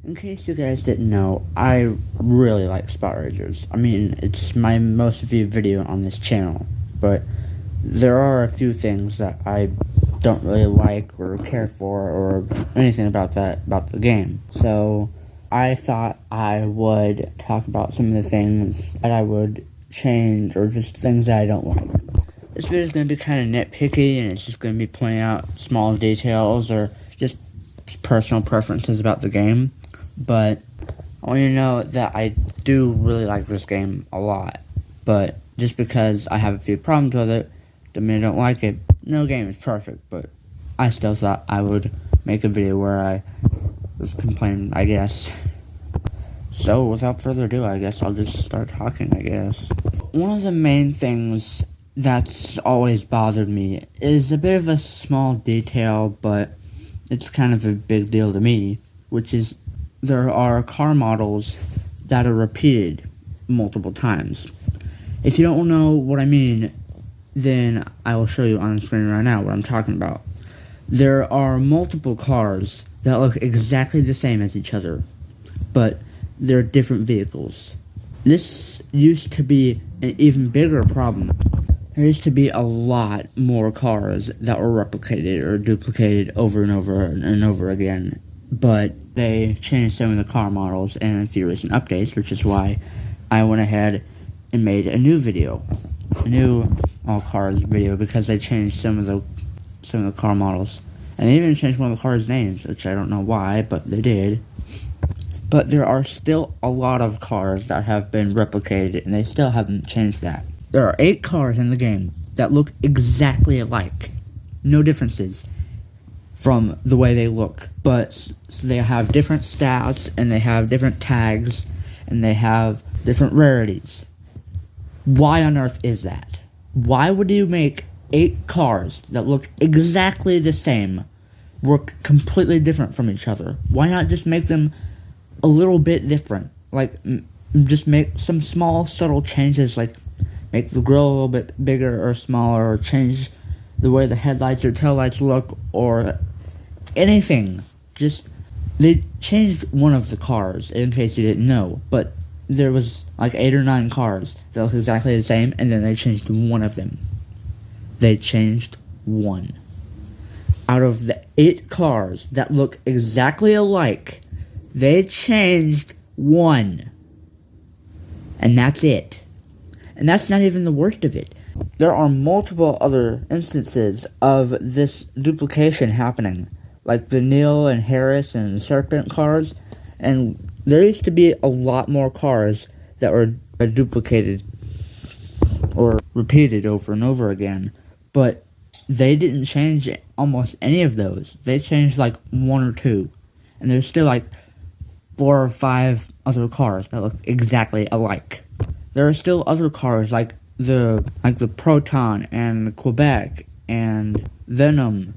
In case you guys didn't know, I really like Spot Ragers. I mean, it's my most viewed video on this channel, but there are a few things that I don't really like or care for or anything about the game. So I thought I would talk about some of the things that I would change or just things that I don't like. This video is going to be kind of nitpicky, and it's just going to be pointing out small details or just personal preferences about the game. But I want you to know that I do really like this game a lot. But just because I have a few problems with it, doesn't mean I don't like it. No game is perfect, but I still thought I would make a video where I was complaining, I guess. So without further ado, I guess I'll just start talking, I guess. One of the main things that's always bothered me is a bit of a small detail, but it's kind of a big deal to me, which is there are car models that are repeated multiple times. If you don't know what I mean, then I will show you on the screen right now what I'm talking about. There are multiple cars that look exactly the same as each other, but they're different vehicles. This used to be an even bigger problem. There used to be a lot more cars that were replicated or duplicated over and over and over again, but they changed some of the car models in a few recent updates, which is why I went ahead and made a new video, a new all cars video, because they changed some of the car models, and they even changed one of the cars' names, which I don't know why, but they did. But there are still a lot of cars that have been replicated, and they still haven't changed that. There are 8 cars in the game that look exactly alike. No differences from the way they look. But they have different stats, and they have different tags, and they have different rarities. Why on earth is that? Why would you make 8 cars that look exactly the same work completely different from each other? Why not just make them a little bit different? Like, just make some small, subtle changes, like make the grill a little bit bigger or smaller, or change the way the headlights or taillights look, or anything. Just, they changed one of the cars, in case you didn't know, but there was like 8 or 9 cars that look exactly the same, and then they changed one of them. They changed one. Out of the 8 cars that look exactly alike, they changed one. And that's it. And that's not even the worst of it. There are multiple other instances of this duplication happening, like the Neil and Harris and Serpent cars, and there used to be a lot more cars that were duplicated or repeated over and over again, but they didn't change almost any of those. They changed like 1 or 2, and there's still like 4 or 5 other cars that look exactly alike. There are still other cars like the Proton and Quebec and Venom,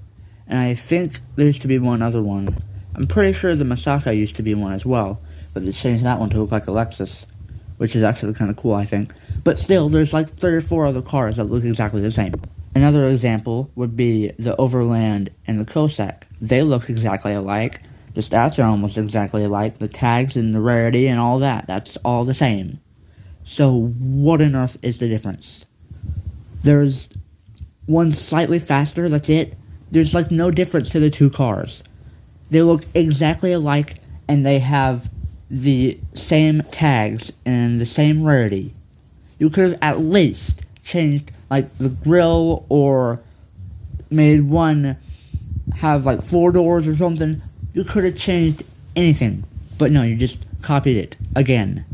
and I think there used to be one other one. I'm pretty sure the Masaka used to be one as well, but they changed that one to look like a Lexus, which is actually kind of cool, I think. But still, there's like 3 or 4 other cars that look exactly the same. Another example would be the Overland and the Cossack. They look exactly alike. The stats are almost exactly alike. The tags and the rarity and all that, that's all the same. So what on earth is the difference? There's one slightly faster, that's it. There's like no difference to the 2 cars. They look exactly alike, and they have the same tags and the same rarity. You could have at least changed like the grill, or made one have like 4 doors or something. You could have changed anything, but no, you just copied it again.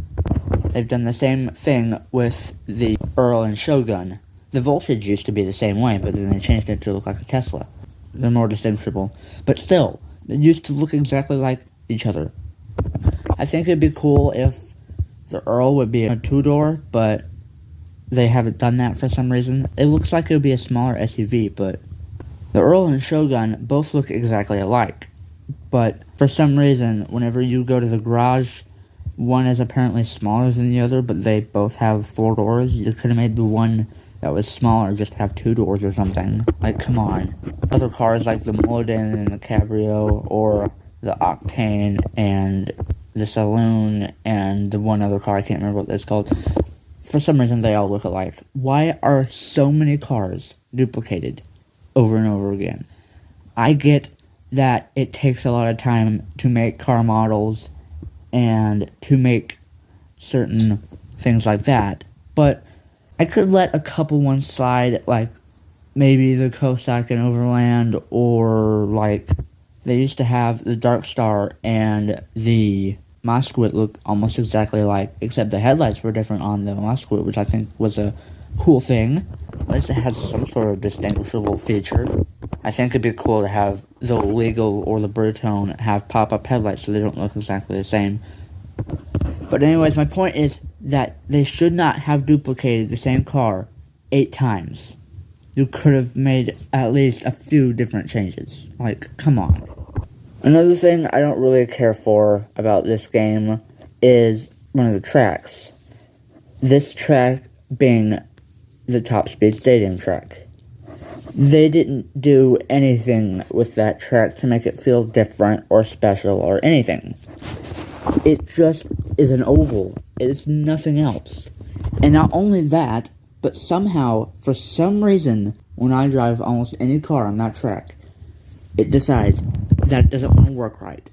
They've done the same thing with the Earl and Shogun. The Voltage used to be the same way, but then they changed it to look like a Tesla. They're more distinguishable, but still, they used to look exactly like each other. I think it'd be cool if the Earl would be a 2-door, but they haven't done that for some reason. It looks like it would be a smaller SUV, but the Earl and Shogun both look exactly alike. But for some reason, whenever you go to the garage, one is apparently smaller than the other, but they both have 4 doors. You could have made the one that was smaller just have 2 doors or something. Like, come on. Other cars like the Mulligan and the Cabrio, or the Octane and the Saloon and the one other car, I can't remember what it's called. For some reason, they all look alike. Why are so many cars duplicated over and over again? I get that it takes a lot of time to make car models and to make certain things like that, but I could let a couple ones slide, like maybe the Cossack and Overland, or like they used to have the Dark Star and the Moskowitz look almost exactly alike, except the headlights were different on the Moskowitz, which I think was a cool thing. At least it has some sort of distinguishable feature. I think it'd be cool to have the Legal or the Brutone have pop-up headlights so they don't look exactly the same. But anyways, my point is that they should not have duplicated the same car 8 times. You could have made at least a few different changes. Like, come on. Another thing I don't really care for about this game is one of the tracks. This track being the Top Speed Stadium track. They didn't do anything with that track to make it feel different or special or anything. It just is an oval. It's nothing else. And not only that, but somehow, for some reason, when I drive almost any car on that track, it decides that it doesn't want to work right.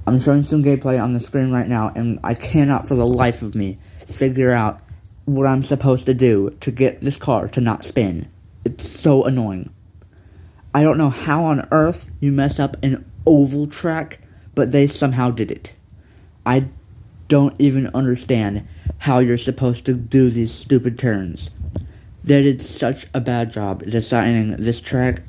I'm showing some gameplay on the screen right now, and I cannot for the life of me figure out what I'm supposed to do to get this car to not spin. It's so annoying. I don't know how on earth you mess up an oval track, but they somehow did it. I don't even understand how you're supposed to do these stupid turns. They did such a bad job designing this track.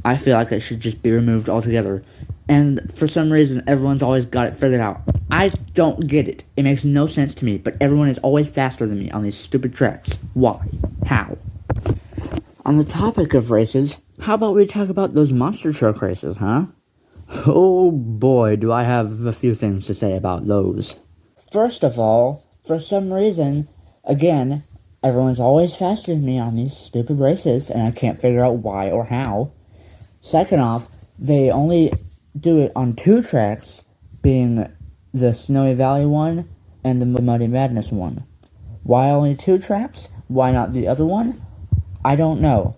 I feel like it should just be removed altogether. And for some reason, everyone's always got it figured out. I don't get it. It makes no sense to me, but everyone is always faster than me on these stupid tracks. Why? How? On the topic of races, how about we talk about those monster truck races, huh? Oh boy, do I have a few things to say about those. First of all, for some reason, again, everyone's always faster than me on these stupid races, and I can't figure out why or how. Second off, they only do it on 2 tracks, being the Snowy Valley one and the Muddy Madness one. Why only 2 tracks? Why not the other one? I don't know.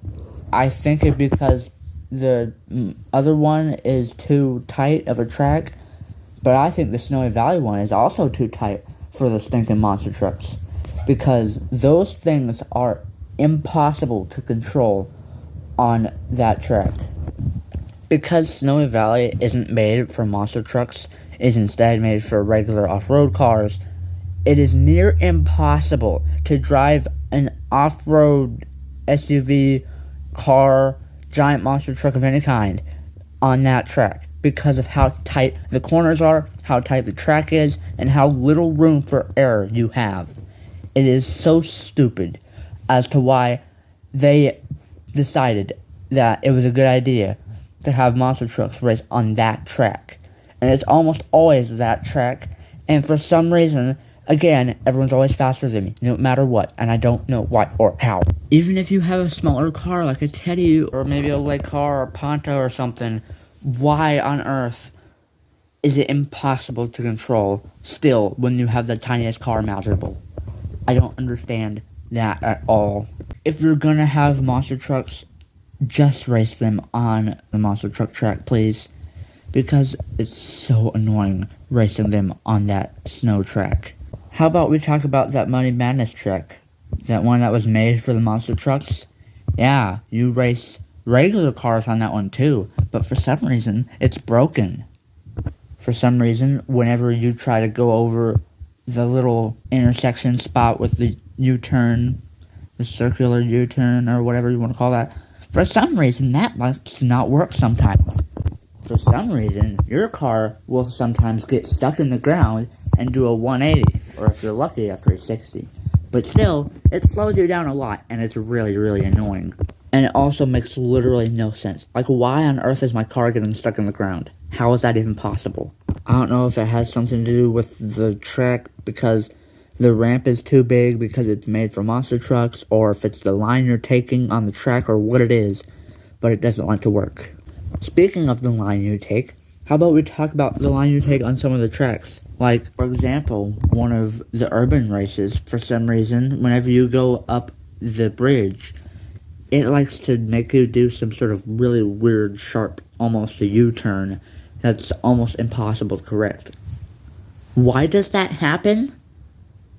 I think it's because the other one is too tight of a track, but I think the Snowy Valley one is also too tight for the stinking monster trucks, because those things are impossible to control on that track. Because Snowy Valley isn't made for monster trucks, is instead made for regular off-road cars, it is near impossible to drive an off-road SUV, car, giant monster truck of any kind on that track because of how tight the corners are, how tight the track is, and how little room for error you have. It is so stupid as to why they decided that it was a good idea to have monster trucks race on that track. And it's almost always that track, and for some reason, again, everyone's always faster than me, no matter what, and I don't know why or how. Even if you have a smaller car like a Teddy, or maybe a Lake car or Ponto or something, why on earth is it impossible to control still when you have the tiniest car imaginable? I don't understand that at all. If you're gonna have monster trucks, just race them on the monster truck track, please, because it's so annoying racing them on that snow track. How about we talk about that Muddy Madness track? That one that was made for the monster trucks? Yeah, you race regular cars on that one too, but for some reason, it's broken. For some reason, whenever you try to go over the little intersection spot with the U-turn, the circular U-turn, or whatever you want to call that, for some reason, that must not work sometimes. For some reason, your car will sometimes get stuck in the ground and do a 180, or if you're lucky, a 360. But still, it slows you down a lot, and it's really, really annoying. And it also makes literally no sense. Like, why on earth is my car getting stuck in the ground? How is that even possible? I don't know if it has something to do with the track, because the ramp is too big because it's made for monster trucks, or if it's the line you're taking on the track, or what it is, but it doesn't like to work. Speaking of the line you take, How about we talk about the line you take on some of the tracks? Like, for example, one of the urban races, for some reason, whenever you go up the bridge, it likes to make you do some sort of really weird, sharp, almost a U-turn that's almost impossible to correct. Why does that happen?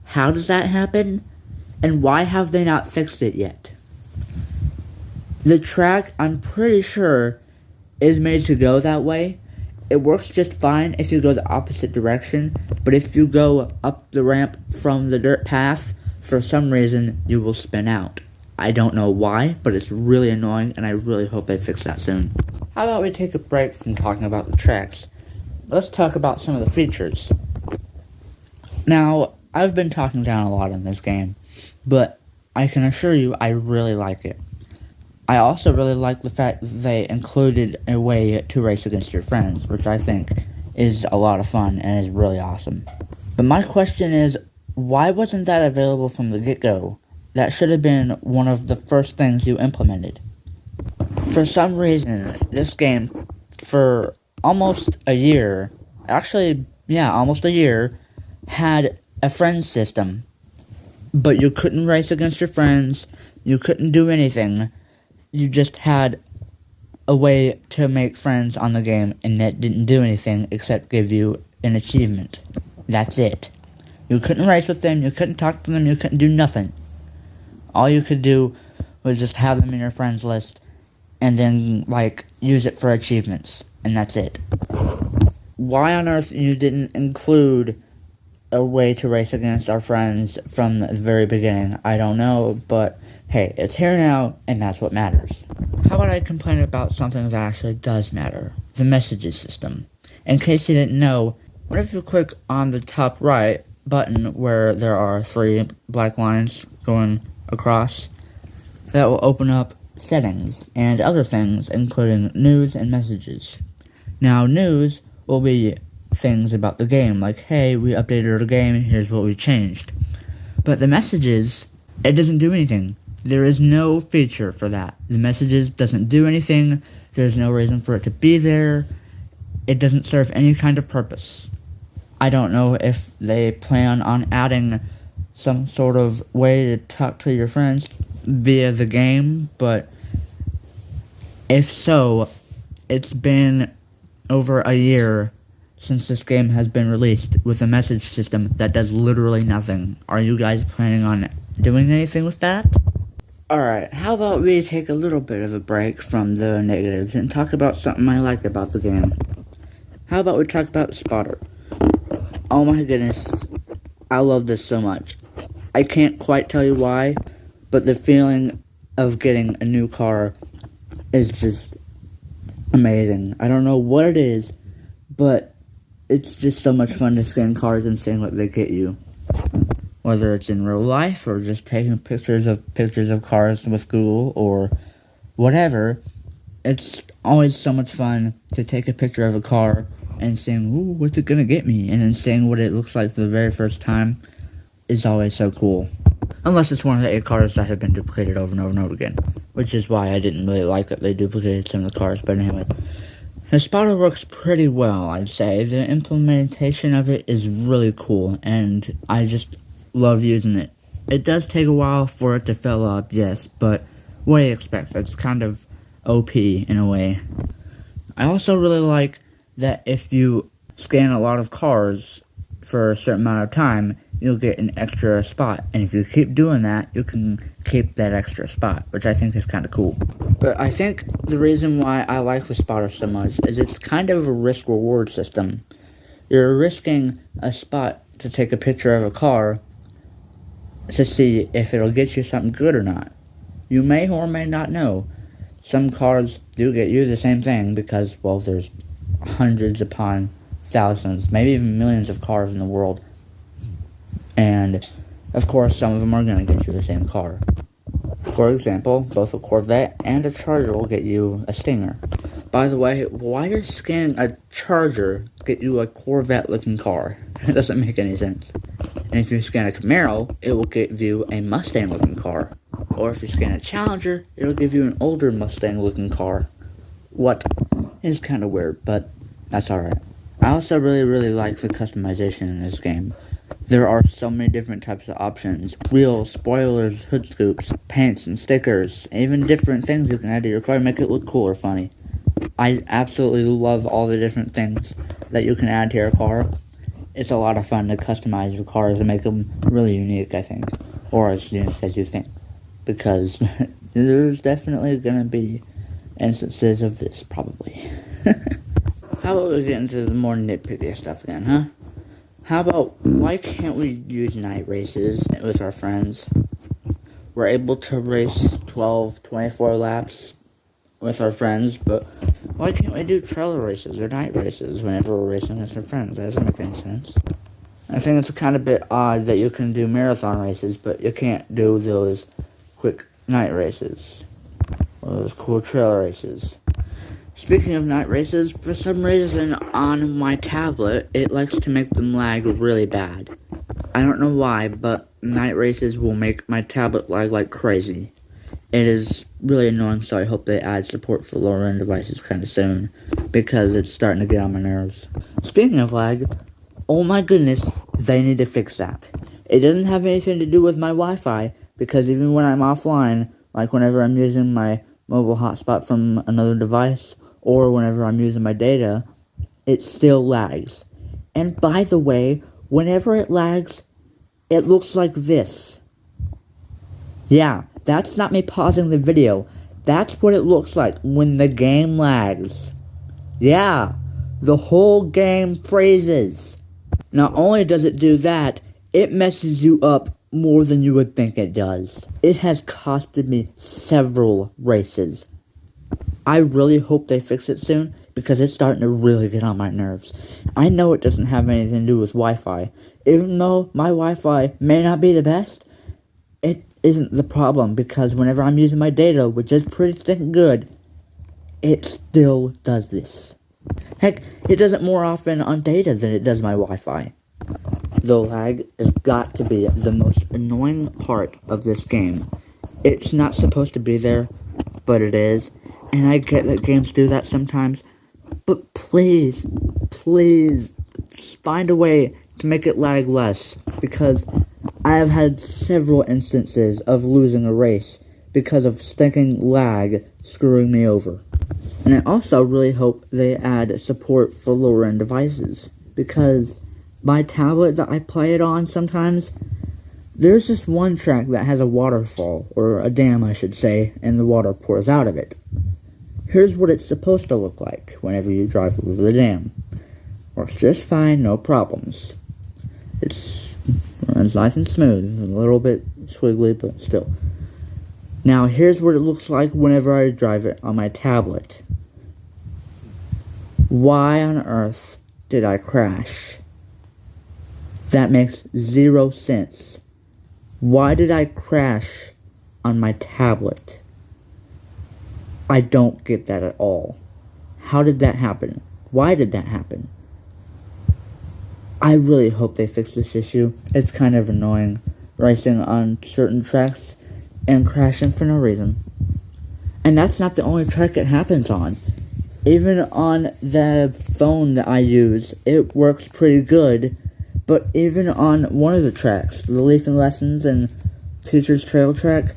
How does that happen? And why have they not fixed it yet? The track, I'm pretty sure, is made to go that way. It works just fine if you go the opposite direction, but if you go up the ramp from the dirt path, for some reason, you will spin out. I don't know why, but it's really annoying, and I really hope they fix that soon. How about we take a break from talking about the tracks? Let's talk about some of the features. Now, I've been talking down a lot in this game, but I can assure you I really like it. I also really like the fact that they included a way to race against your friends, which I think is a lot of fun and is really awesome. But my question is, why wasn't that available from the get-go? That should have been one of the first things you implemented. For some reason, this game, for almost a year, almost a year, had a friend system. But you couldn't race against your friends, you couldn't do anything. You just had a way to make friends on the game, and that didn't do anything except give you an achievement. That's it. You couldn't race with them, you couldn't talk to them, you couldn't do nothing. All you could do was just have them in your friends list, and then, use it for achievements, and that's it. Why on earth you didn't include a way to race against our friends from the very beginning, I don't know, but hey, it's here now, and that's what matters. How about I complain about something that actually does matter? The messages system. In case you didn't know, whenever you click on the top right button where there are 3 black lines going across, that will open up settings and other things, including news and messages. Now, news will be things about the game, like, hey, we updated our game, here's what we changed. But the messages, it doesn't do anything. There is no feature for that. The messages doesn't do anything. There's no reason for it to be there. It doesn't serve any kind of purpose. I don't know if they plan on adding some sort of way to talk to your friends via the game, but if so, it's been over a year since this game has been released with a message system that does literally nothing. Are you guys planning on doing anything with that? Alright, how about we take a little bit of a break from the negatives and talk about something I like about the game. How about we talk about the spotter? Oh my goodness, I love this so much. I can't quite tell you why, but the feeling of getting a new car is just amazing. I don't know what it is, but it's just so much fun to scan cars and seeing what they get you. Whether it's in real life or just taking pictures of cars with Google or whatever, it's always so much fun to take a picture of a car and saying, ooh, what's it gonna get me? And then seeing what it looks like for the very first time is always so cool. Unless it's one of the 8 cars that have been duplicated over and over and over again. Which is why I didn't really like that they duplicated some of the cars, but anyway. The spotter works pretty well, I'd say. The implementation of it is really cool, and I just love using it. It does take a while for it to fill up, yes, but what do you expect? It's kind of OP in a way. I also really like that if you scan a lot of cars for a certain amount of time, you'll get an extra spot. And if you keep doing that, you can keep that extra spot, which I think is kind of cool. But I think the reason why I like the spotter so much is it's kind of a risk-reward system. You're risking a spot to take a picture of a car to see if it'll get you something good or not. You may or may not know. Some cars do get you the same thing because, well, there's hundreds upon thousands, maybe even millions of cars in the world. And, of course, some of them are going to get you the same car. For example, both a Corvette and a Charger will get you a Stinger. By the way, why does scanning a Charger get you a Corvette-looking car? It doesn't make any sense. And if you scan a Camaro, it will give you a Mustang-looking car. Or if you scan a Challenger, it'll give you an older Mustang-looking car. What is kind of weird, but That's alright. I also really like the customization in this game. There are so many different types of options. Wheels, spoilers, hood scoops, paints and stickers, even different things you can add to your car to make it look cool or funny. I absolutely love all the different things that you can add to your car. It's a lot of fun to customize your cars and make them really unique, I think. Or as unique as you think. Because there's definitely going to be instances of this, probably. How about we get into the more nitpicky stuff again, huh? How about, why can't we use night races with our friends? We're able to race 12, 24 laps with our friends, but why can't we do trailer races or night races whenever we're racing with our friends? That doesn't make any sense. I think it's kind of a bit odd that you can do marathon races, but you can't do those quick night races. Or those cool trailer races. Speaking of night races, for some reason on my tablet, it likes to make them lag really bad. I don't know why, but night races will make my tablet lag like crazy. It is really annoying, so I hope they add support for lower-end devices kind of soon, because it's starting to get on my nerves. Speaking of lag, oh my goodness, they need to fix that. It doesn't have anything to do with my Wi-Fi, because even when I'm offline, like whenever I'm using my mobile hotspot from another device, or whenever I'm using my data, it still lags. And by the way, whenever it lags, it looks like this. Yeah, that's not me pausing the video. That's what it looks like when the game lags. Yeah, the whole game freezes. Not only does it do that, it messes you up more than you would think it does. It has costed me several races. I really hope they fix it soon, because it's starting to really get on my nerves. I know it doesn't have anything to do with Wi-Fi. Even though my Wi-Fi may not be the best, it isn't the problem, because whenever I'm using my data, which is pretty stinking good, it still does this. Heck, it does it more often on data than it does my Wi-Fi. The lag has got to be the most annoying part of this game. It's not supposed to be there, but it is. And I get that games do that sometimes, but please find a way to make it lag less, because I have had several instances of losing a race because of stinking lag screwing me over. And I also really hope they add support for lower-end devices, because my tablet that I play it on sometimes, there's this one track that has a waterfall, or a dam I should say, and the water pours out of it. Here's what it's supposed to look like whenever you drive over the dam. Works just fine, no problems. It runs nice and smooth, a little bit squiggly, but still. Now, here's what it looks like whenever I drive it on my tablet. Why on earth did I crash? That makes zero sense. Why did I crash on my tablet? I don't get that at all. How did that happen? Why did that happen? I really hope they fix this issue. It's kind of annoying racing on certain tracks and crashing for no reason. And that's not the only track it happens on. Even on the phone that I use, it works pretty good. But even on one of the tracks, the Leafing Lessons and Teacher's Trail track,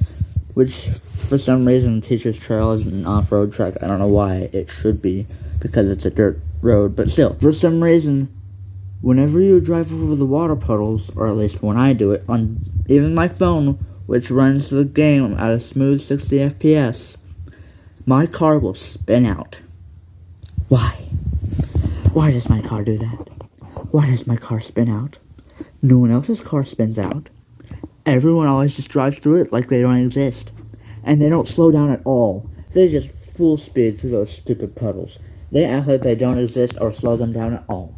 which for some reason Teacher's Trail is an off-road track. I don't know why it should be, because it's a dirt road, but still, for some reason, whenever you drive over the water puddles, or at least when I do it, on even my phone, which runs the game at a smooth 60 FPS, my car will spin out. Why? Why does my car do that? Why does my car spin out? No one else's car spins out. Everyone always just drives through it like they don't exist. And they don't slow down at all. They just full speed through those stupid puddles. They act like they don't exist or slow them down at all.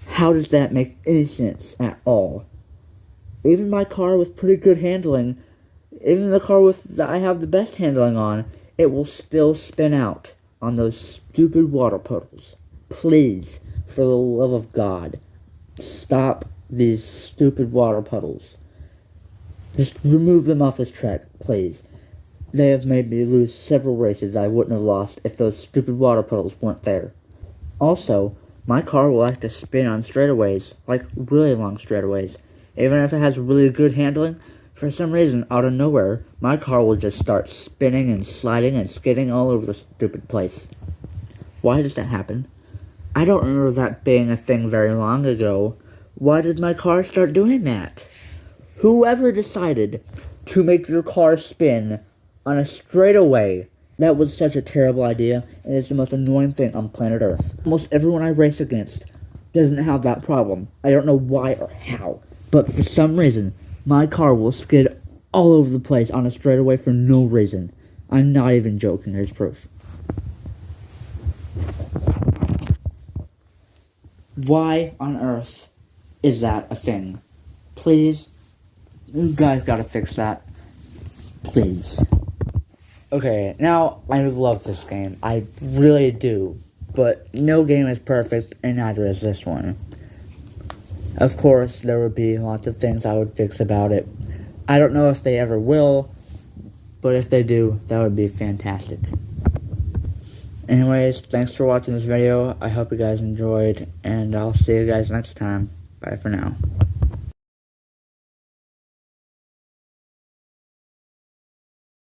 How does that make any sense at all? Even my car with pretty good handling, even the car that I have the best handling on, it will still spin out on those stupid water puddles. Please, for the love of God, stop these stupid water puddles. Just remove them off this track, please. They have made me lose several races I wouldn't have lost if those stupid water puddles weren't there. Also, my car will like to spin on straightaways, like really long straightaways. Even if it has really good handling, for some reason, out of nowhere, my car will just start spinning and sliding and skidding all over the stupid place. Why does that happen? I don't remember that being a thing very long ago. Why did my car start doing that? Whoever decided to make your car spin on a straightaway, that was such a terrible idea, and it's the most annoying thing on planet Earth. Almost everyone I race against doesn't have that problem. I don't know why or how, but for some reason, my car will skid all over the place on a straightaway for no reason. I'm not even joking, here's proof. Why on earth is that a thing? Please, you guys gotta fix that. Please. Okay, now, I love this game. I really do. But no game is perfect, and neither is this one. Of course, there would be lots of things I would fix about it. I don't know if they ever will, but if they do, that would be fantastic. Anyways, thanks for watching this video. I hope you guys enjoyed, and I'll see you guys next time. Bye for now.